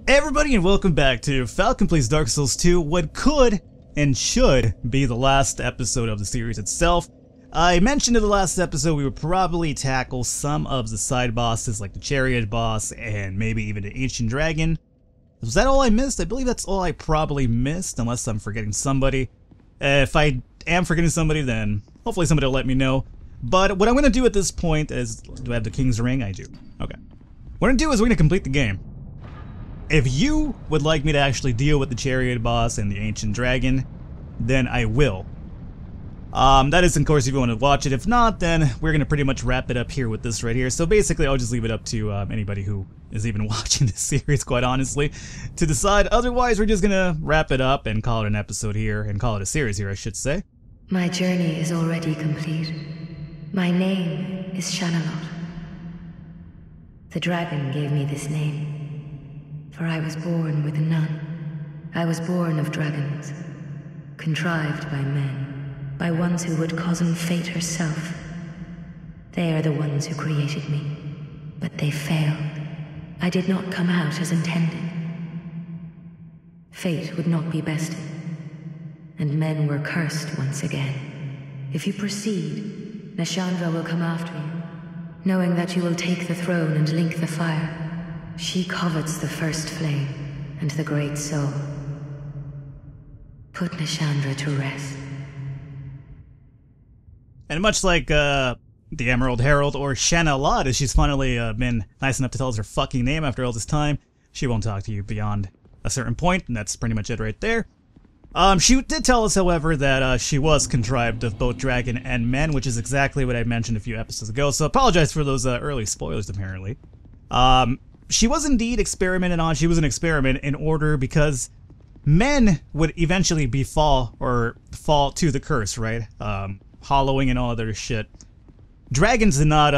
Hey everybody, and welcome back to Falcon Plays Dark Souls 2, what could and should be the last episode of the series itself. I mentioned in the last episode we would probably tackle some of the side bosses like the Chariot boss and maybe even the Ancient Dragon. Was that all I missed? I believe that's all I probably missed, unless I'm forgetting somebody. If I am forgetting somebody, then hopefully somebody will let me know. But what I'm going to do at this point is... do I have the King's Ring? I do. Okay. What I'm going to do is we're going to complete the game. If you would like me to actually deal with the Chariot boss and the Ancient Dragon, then I will. That is, of course, if you want to watch it. If not, then we're going to pretty much wrap it up here with this right here. So basically, I'll just leave it up to anybody who is even watching this series, quite honestly, to decide. Otherwise, we're just going to wrap it up and call it an episode here, and call it a series here, I should say. My journey is already complete. My name is Shanalot. The dragon gave me this name. For I was born with none. I was born of dragons, contrived by men, by ones who would cozen fate herself. They are the ones who created me, but they failed. I did not come out as intended. Fate would not be bested, and men were cursed once again. If you proceed, Nashandra will come after you, knowing that you will take the throne and link the fire. She covets the first flame and the great soul. Put Nashandra to rest. And much like the Emerald Herald or Shanalot, as she's finally been nice enough to tell us her fucking name after all this time, she won't talk to you beyond a certain point, and that's pretty much it right there. She did tell us, however, that she was contrived of both dragon and men, which is exactly what I mentioned a few episodes ago, so apologize for those early spoilers, apparently. She was indeed experimented on. She was an experiment in order because men would eventually fall to the curse, right? Hollowing and all other shit. Dragons did not,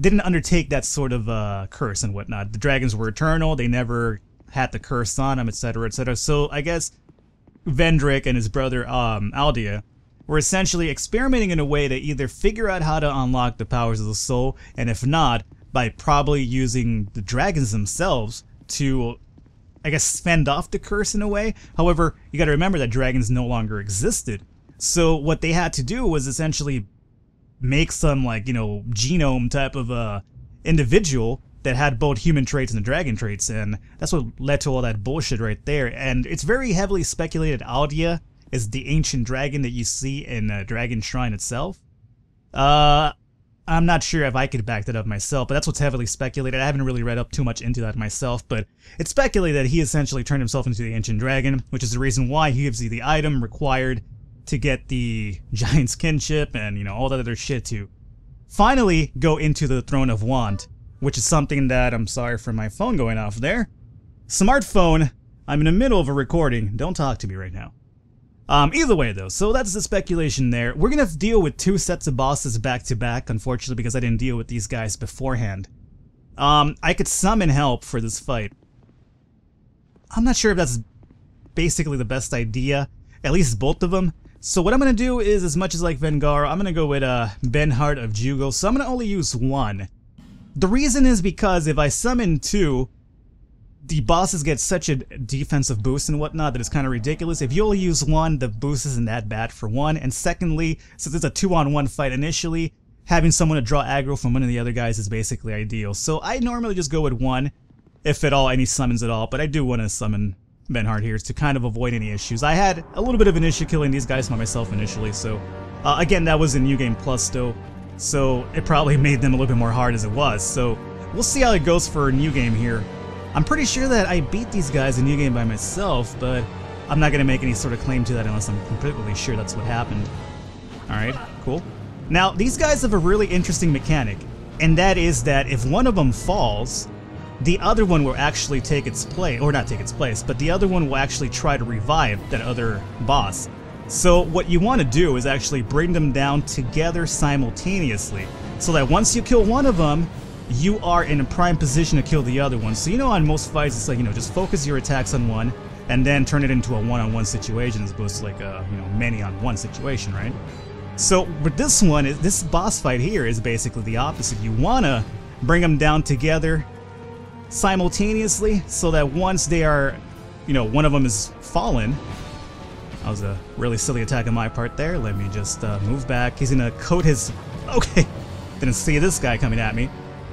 didn't undertake that sort of curse and whatnot. The dragons were eternal. They never had the curse on them, etc., etc. So I guess Vendrick and his brother Aldia were essentially experimenting in a way to either figure out how to unlock the powers of the soul, and if not, by probably using the dragons themselves to, I guess, fend off the curse in a way. However, you gotta remember that dragons no longer existed. So what they had to do was essentially make some, like, you know, genome type of individual that had both human traits and the dragon traits, and that's what led to all that bullshit right there. And it's very heavily speculated Aldia is the ancient dragon that you see in Dragon Shrine itself. I'm not sure if I could back that up myself, but that's what's heavily speculated. I haven't really read up too much into that myself, but it's speculated that he essentially turned himself into the Ancient Dragon, which is the reason why he gives you the item required to get the Giant's Kinship and, you know, all that other shit to finally go into the Throne of Want, which is something that, I'm sorry for my phone going off there. Smartphone, I'm in the middle of a recording. Don't talk to me right now. Either way though, so that's the speculation there. We're gonna have to deal with two sets of bosses back to back, unfortunately, because I didn't deal with these guys beforehand. I could summon help for this fight. I'm not sure if that's basically the best idea, at least both of them. So what I'm gonna do is, as much as like Vengara, I'm gonna go with Benhart of Jugo, so I'm gonna only use one. The reason is because if I summon two, the bosses get such a defensive boost and whatnot that it's kind of ridiculous. If you only use one, the boost isn't that bad for one. And secondly, since it's a 2-on-1 fight initially, having someone to draw aggro from one of the other guys is basically ideal. So I normally just go with one, if at all, any summons at all. But I do want to summon Benhart here to kind of avoid any issues. I had a little bit of an issue killing these guys by myself initially. So again, that was in New Game Plus though. So it probably made them a little bit more hard as it was. So we'll see how it goes for New Game here. I'm pretty sure that I beat these guys in New Game by myself, but I'm not going to make any sort of claim to that unless I'm completely sure that's what happened. Alright, cool. Now, these guys have a really interesting mechanic, and that is that if one of them falls, the other one will actually take its place, or not take its place, but the other one will actually try to revive that other boss. So what you want to do is actually bring them down together simultaneously, so that once you kill one of them, you are in a prime position to kill the other one. So you know, on most fights, it's like, you know, just focus your attacks on one, and then turn it into a one-on-one situation as opposed to like a, you know, many-on-one situation, right? So with this one, this boss fight here is basically the opposite. You wanna bring them down together, simultaneously so that once they are, you know, one of them is fallen. That was a really silly attack on my part there. Let me just move back. He's gonna coat his... Okay, didn't see this guy coming at me.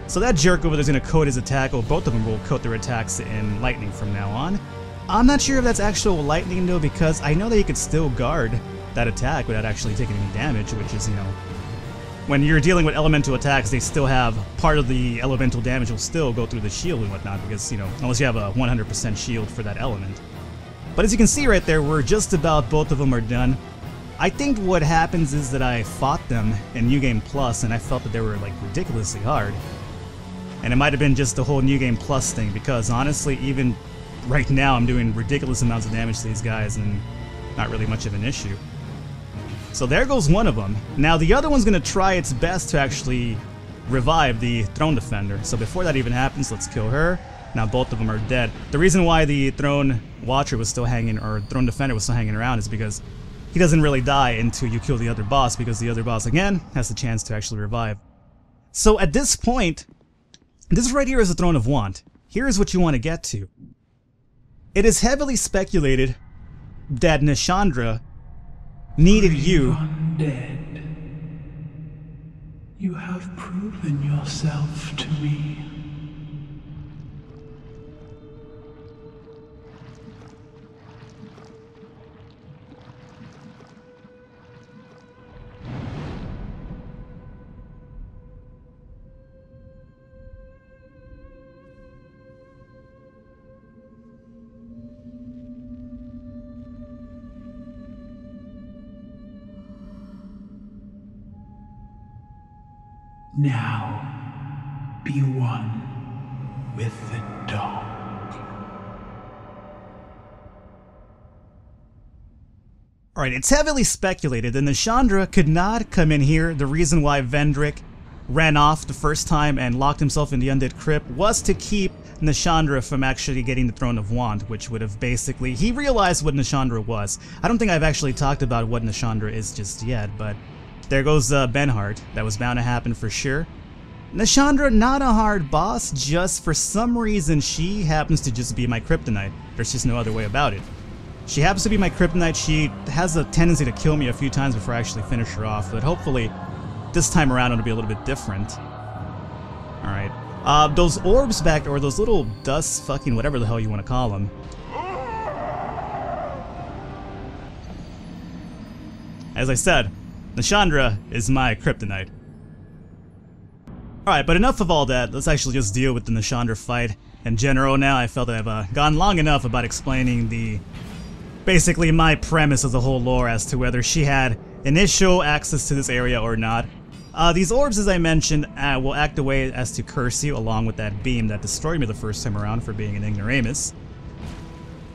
So that jerk over there's gonna coat his attack, or both of them will coat their attacks in lightning from now on. I'm not sure if that's actual lightning though, because I know that you could still guard that attack without actually taking any damage, which is, you know, when you're dealing with elemental attacks, they still have part of the elemental damage will still go through the shield and whatnot, because, you know, unless you have a 100% shield for that element. But as you can see right there, we're just about both of them are done. I think what happens is that I fought them in New Game Plus, and I felt that they were, like, ridiculously hard. And it might have been just the whole New Game Plus thing, because honestly, even right now, I'm doing ridiculous amounts of damage to these guys, and not really much of an issue. So there goes one of them. Now the other one's going to try its best to actually revive the Throne Defender. So before that even happens, let's kill her. Now both of them are dead. The reason why the Throne Watcher was still hanging, or Throne Defender was still hanging around, is because he doesn't really die until you kill the other boss, because the other boss, again, has the chance to actually revive. So at this point, this right here is the Throne of Want. Here's what you want to get to. It is heavily speculated that Nashandra needed you. Undead. You have proven yourself to me. Now, be one with the dark. Alright, it's heavily speculated that Nashandra could not come in here. The reason why Vendrick ran off the first time and locked himself in the Undead Crypt was to keep Nashandra from actually getting the Throne of Want, which would have basically... He realized what Nashandra was. I don't think I've actually talked about what Nashandra is just yet, but... There goes Benhart. That was bound to happen for sure. Nashandra, not a hard boss, just for some reason she happens to just be my kryptonite. There's just no other way about it. She happens to be my kryptonite. She has a tendency to kill me a few times before I actually finish her off, but hopefully this time around it'll be a little bit different. Alright. Those orbs back there, or those little dust fucking whatever the hell you want to call them. As I said, Nashandra is my kryptonite. Alright, but enough of all that. Let's actually just deal with the Nashandra fight in general now. I felt I've gone long enough about explaining the... basically my premise of the whole lore as to whether she had initial access to this area or not. These orbs, as I mentioned, will act a way as to curse you, along with that beam that destroyed me the first time around for being an ignoramus.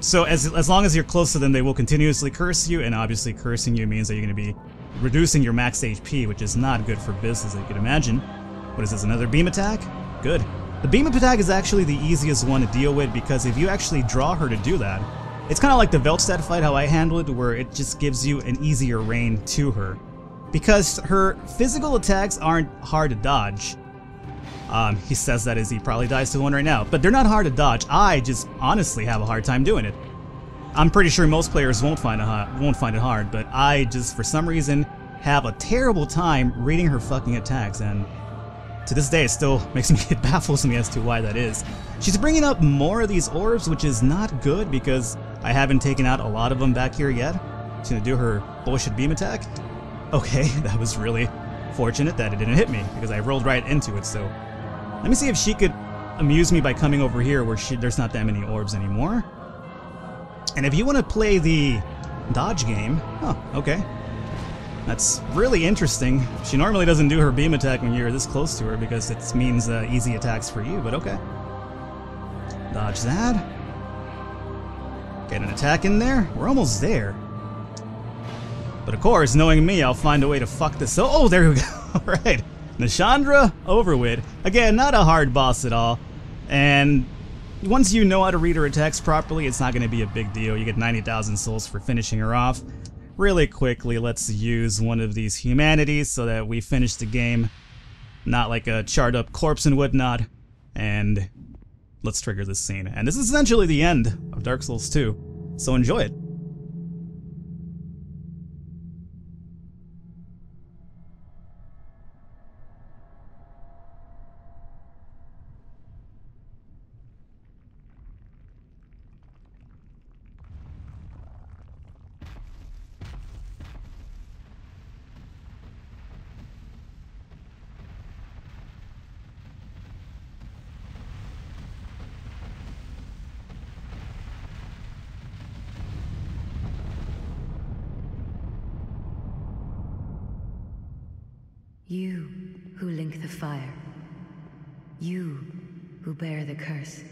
So as long as you're close to them, they will continuously curse you, and obviously cursing you means that you're going to be reducing your max HP, which is not good for business, as you can imagine. What is this, another beam attack? Good. The beam attack is actually the easiest one to deal with, because if you actually draw her to do that, it's kind of like the Veltstad fight, how I handle it, where it just gives you an easier reign to her. Because her physical attacks aren't hard to dodge. He says that as he probably dies to one right now, but they're not hard to dodge. I just honestly have a hard time doing it. I'm pretty sure most players won't find it hard, but I just, for some reason, have a terrible time reading her fucking attacks, and to this day it still makes me, it baffles me as to why that is. She's bringing up more of these orbs, which is not good because I haven't taken out a lot of them back here yet. She's gonna do her bullshit beam attack. Okay, that was really fortunate that it didn't hit me, because I rolled right into it, so... Let me see if she could amuse me by coming over here where there's not that many orbs anymore. And if you want to play the dodge game... Huh, okay. That's really interesting. She normally doesn't do her beam attack when you're this close to her, because it means easy attacks for you, but okay. Dodge that. Get an attack in there. We're almost there. But of course, knowing me, I'll find a way to fuck this. Oh, there we go. Alright. Nashandra, over with. Again, not a hard boss at all. And once you know how to read her attacks properly, it's not going to be a big deal. You get 90,000 souls for finishing her off. Really quickly, let's use one of these humanities so that we finish the game. Not like a charred up corpse and whatnot. And let's trigger this scene. And this is essentially the end of Dark Souls 2, so enjoy it. You who link the fire. You who bear the curse.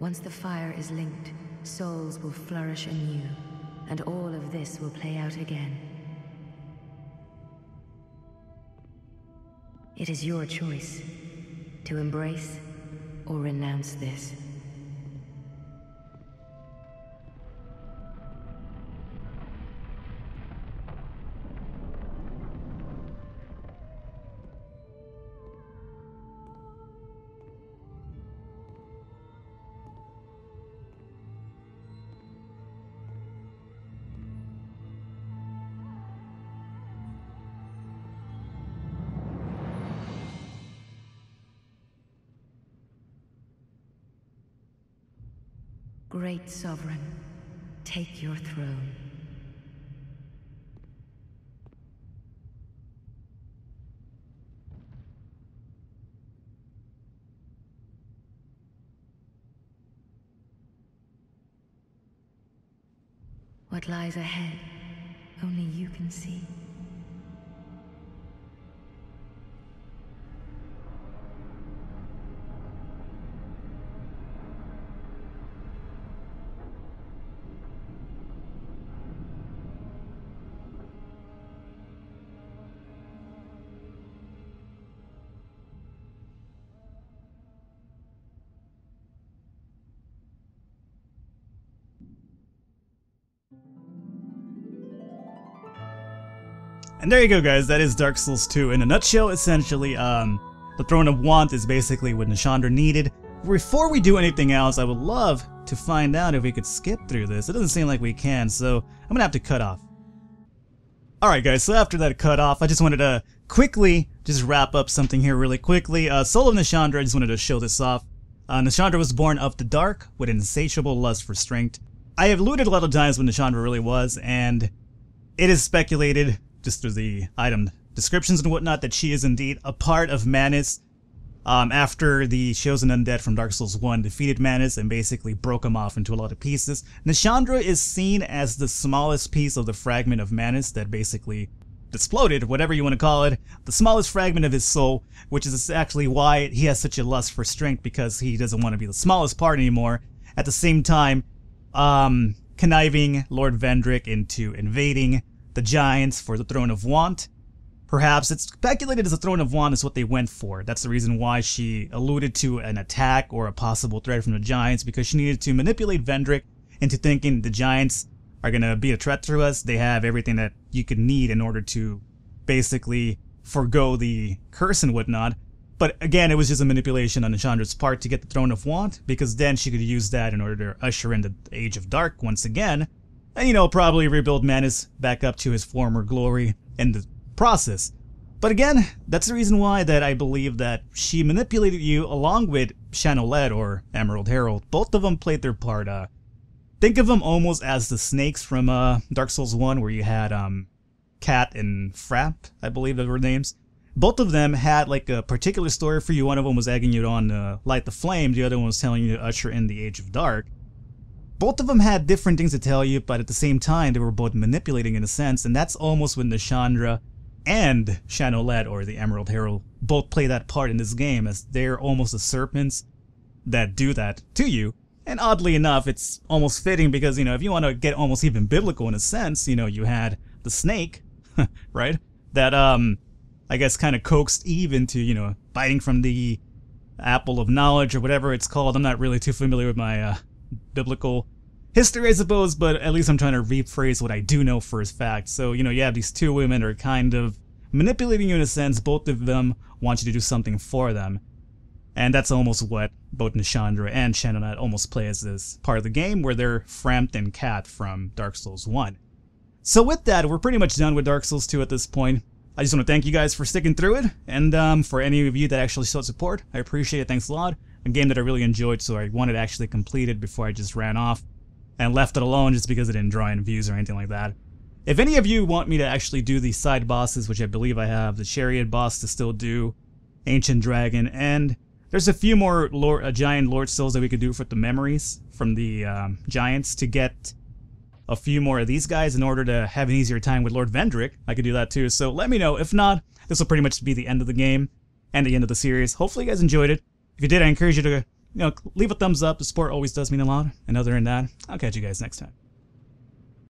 Once the fire is linked, souls will flourish anew, and all of this will play out again. It is your choice to embrace or renounce this. Great Sovereign, take your throne. What lies ahead, only you can see. And there you go, guys. That is Dark Souls 2 in a nutshell. Essentially, the Throne of Want is basically what Nashandra needed. Before we do anything else, I would love to find out if we could skip through this. It doesn't seem like we can, so I'm gonna have to cut off. Alright guys, so after that cut off, I just wanted to quickly just wrap up something here really quickly. Soul of Nashandra, I just wanted to show this off. Nashandra was born of the dark with an insatiable lust for strength. I have alluded a lot of times what Nashandra really was, and it is speculated, just through the item descriptions and whatnot, that she is indeed a part of Manus. After the Chosen Undead from Dark Souls 1 defeated Manus and basically broke him off into a lot of pieces, Nashandra is seen as the smallest piece of the fragment of Manus that basically exploded, whatever you want to call it, the smallest fragment of his soul, which is actually why he has such a lust for strength, because he doesn't want to be the smallest part anymore. At the same time, conniving Lord Vendrick into invading the Giants for the Throne of Want. Perhaps it's speculated as the Throne of Want is what they went for. That's the reason why she alluded to an attack or a possible threat from the Giants, because she needed to manipulate Vendrick into thinking the Giants are going to be a threat to us. They have everything that you could need in order to basically forgo the curse and whatnot. But again, it was just a manipulation on Nashandra's part to get the Throne of Want, because then she could use that in order to usher in the Age of Dark once again. And, you know, probably rebuild Manus back up to his former glory in the process. But again, that's the reason why that I believe that she manipulated you along with Shanoled or Emerald Herald. Both of them played their part. Think of them almost as the snakes from Dark Souls 1, where you had Cat and Frapp, I believe they were names. Both of them had like a particular story for you. One of them was egging you on to light the flame. The other one was telling you to usher in the Age of Dark. Both of them had different things to tell you, but at the same time, they were both manipulating in a sense, and that's almost when Nashandra and Shanoled, or the Emerald Herald, both play that part in this game, as they're almost the serpents that do that to you. And oddly enough, it's almost fitting because, you know, if you want to get almost even biblical in a sense, you know, you had the snake, right? That, I guess kind of coaxed Eve into, you know, biting from the apple of knowledge or whatever it's called. I'm not really too familiar with my, biblical history, I suppose, but at least I'm trying to rephrase what I do know for a fact. So, you know, you have these two women that are kind of manipulating you in a sense. Both of them want you to do something for them. And that's almost what both Nashandra and Shannon almost play as this part of the game, where they're Frampton Cat from Dark Souls 1. So with that, we're pretty much done with Dark Souls 2 at this point. I just want to thank you guys for sticking through it, and for any of you that actually showed support, I appreciate it. Thanks a lot. A game that I really enjoyed, so I wanted to actually complete it before I just ran off and left it alone just because it didn't draw in views or anything like that. If any of you want me to actually do the side bosses, which I believe I have, the Chariot boss to still do, Ancient Dragon, and there's a few more giant Lord Souls that we could do for the memories from the giants to get a few more of these guys in order to have an easier time with Lord Vendrick. I could do that too, so let me know. If not, this will pretty much be the end of the game and the end of the series. Hopefully you guys enjoyed it. If you did, I encourage you to leave a thumbs up. The support always does mean a lot. And other than that, I'll catch you guys next time.